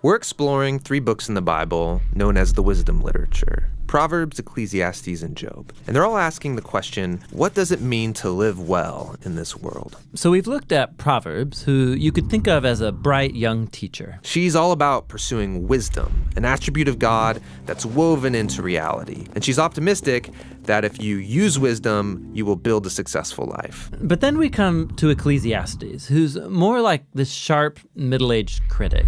We're exploring 3 books in the Bible known as the wisdom literature: Proverbs, Ecclesiastes, and Job. And they're all asking the question, what does it mean to live well in this world? So we've looked at Proverbs, who you could think of as a bright young teacher. She's all about pursuing wisdom, an attribute of God that's woven into reality. And she's optimistic that if you use wisdom, you will build a successful life. But then we come to Ecclesiastes, who's more like this sharp, middle-aged critic.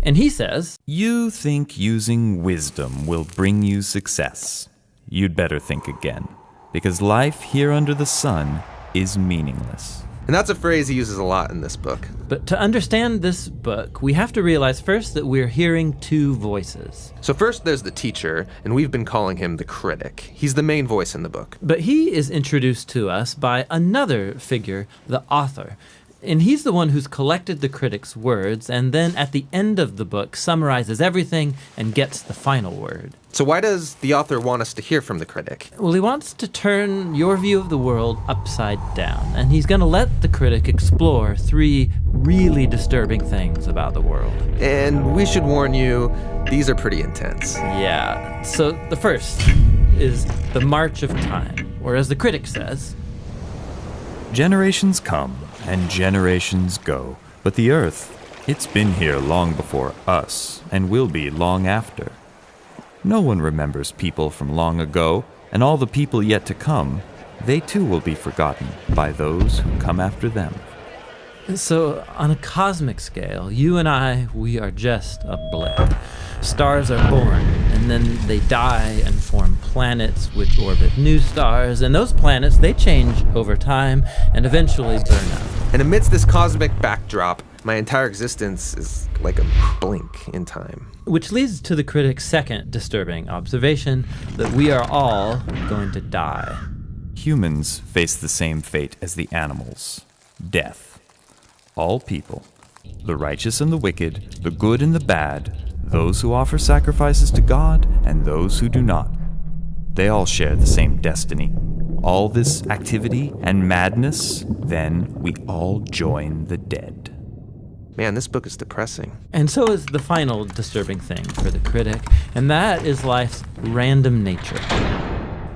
And he says, "You think using wisdom will bring you success. You'd better think again, because life here under the sun is meaningless." And that's a phrase he uses a lot in this book. But to understand this book, we have to realize first that we're hearing 2 voices. So first there's the teacher, and we've been calling him the critic. He's the main voice in the book. But he is introduced to us by another figure, the author. And he's the one who's collected the critic's words, and then at the end of the book summarizes everything and gets the final word. So why does the author want us to hear from the critic? Well, he wants to turn your view of the world upside down, and he's going to let the critic explore 3 really disturbing things about the world. And we should warn you, these are pretty intense. Yeah, so the first is the march of time, or as the critic says, Generations come and generations go, but the earth, it's been here long before us and will be long after. No one remembers people from long ago, and all the people yet to come, they too will be forgotten by those who come after them. So on a cosmic scale, you and I, we are just a blip. Stars are born, and then they die and form planets which orbit new stars, and those planets, they change over time and eventually burn out. And amidst this cosmic backdrop, my entire existence is like a blink in time. Which leads to the critic's second disturbing observation, that we are all going to die. Humans face the same fate as the animals: death. All people, the righteous and the wicked, the good and the bad, those who offer sacrifices to God and those who do not, they all share the same destiny. All this activity and madness, then we all join the dead. Man, this book is depressing. And so is the final disturbing thing for the critic, and that is life's random nature.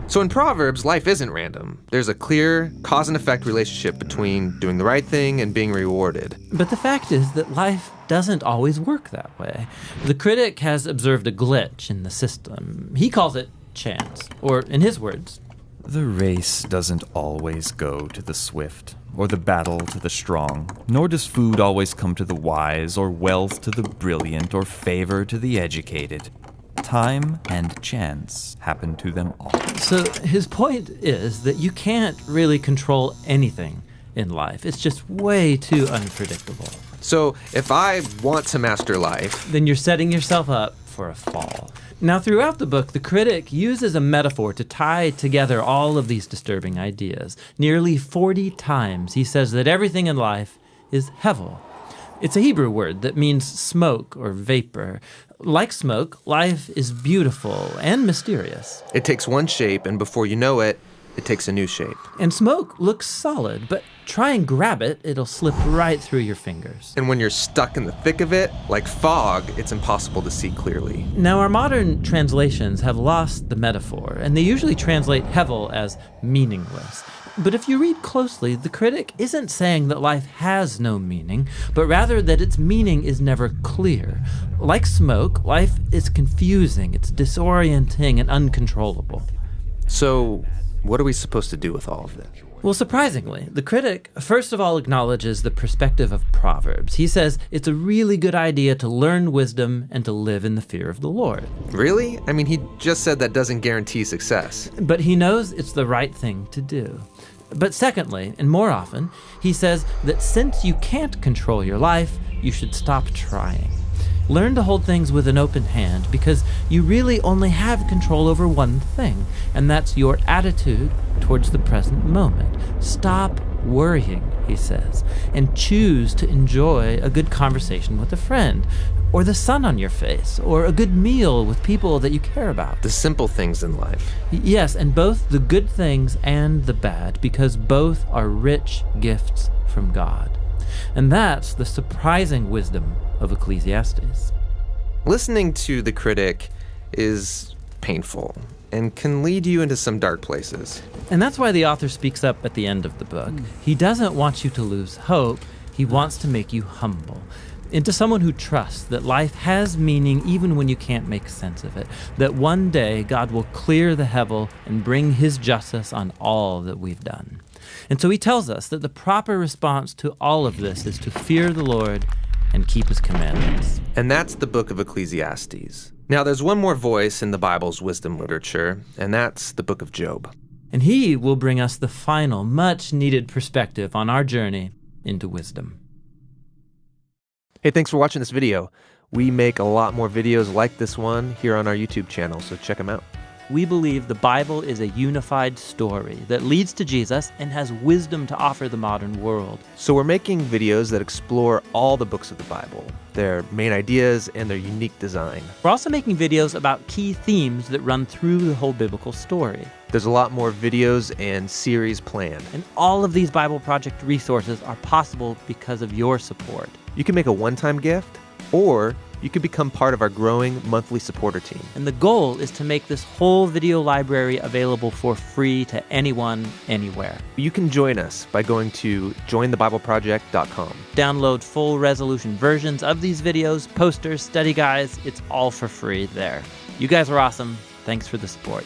So in Proverbs, life isn't random. There's a clear cause and effect relationship between doing the right thing and being rewarded. But the fact is that life doesn't always work that way. The critic has observed a glitch in the system. He calls it chance, or in his words, The race doesn't always go to the swift, or the battle to the strong, nor does food always come to the wise, or wealth to the brilliant, or favor to the educated. Time and chance happen to them all. So his point is that you can't really control anything in life. It's just way too unpredictable. So if I want to master life, Then you're setting yourself up for a fall. Now, throughout the book, the critic uses a metaphor to tie together all of these disturbing ideas. Nearly 40 times he says that everything in life is hevel. It's a Hebrew word that means smoke or vapor. Like smoke, life is beautiful and mysterious. it takes one shape, and before you know it, it takes a new shape. And smoke looks solid, but try and grab it, it'll slip right through your fingers. And when you're stuck in the thick of it, like fog, it's impossible to see clearly. Now, our modern translations have lost the metaphor, and they usually translate hevel as meaningless. But if you read closely, the critic isn't saying that life has no meaning, but rather that its meaning is never clear. Like smoke, life is confusing, it's disorienting and uncontrollable. So what are we supposed to do with all of it? Well, surprisingly, the critic first of all acknowledges the perspective of Proverbs. He says it's a really good idea to learn wisdom and to live in the fear of the Lord. Really? I mean, he just said that doesn't guarantee success. But he knows it's the right thing to do. But secondly, and more often, he says that since you can't control your life, you should stop trying. Learn to hold things with an open hand, because you really only have control over one thing, and that's your attitude towards the present moment. Stop worrying, he says, and choose to enjoy a good conversation with a friend, or the sun on your face, or a good meal with people that you care about. The simple things in life. Yes, and both the good things and the bad, because both are rich gifts from God. And that's the surprising wisdom of Ecclesiastes. Listening to the critic is painful and can lead you into some dark places. And that's why the author speaks up at the end of the book. He doesn't want you to lose hope. He wants to make you humble into someone who trusts that life has meaning even when you can't make sense of it, that one day God will clear the hevel and bring his justice on all that we've done. And so he tells us that the proper response to all of this is to fear the Lord and keep his commandments. And that's the book of Ecclesiastes. Now, there's one more voice in the Bible's wisdom literature, and that's the book of Job. And he will bring us the final, much-needed perspective on our journey into wisdom. Hey, thanks for watching this video. We make a lot more videos like this one here on our YouTube channel, so check them out. We believe the Bible is a unified story that leads to Jesus and has wisdom to offer the modern world. So we're making videos that explore all the books of the Bible, their main ideas and their unique design. We're also making videos about key themes that run through the whole biblical story. There's a lot more videos and series planned. And all of these Bible Project resources are possible because of your support. You can make a one-time gift, or you could become part of our growing monthly supporter team. And the goal is to make this whole video library available for free to anyone, anywhere. You can join us by going to jointhebibleproject.com. Download full resolution versions of these videos, posters, study guides. It's all for free there. You guys are awesome. Thanks for the support.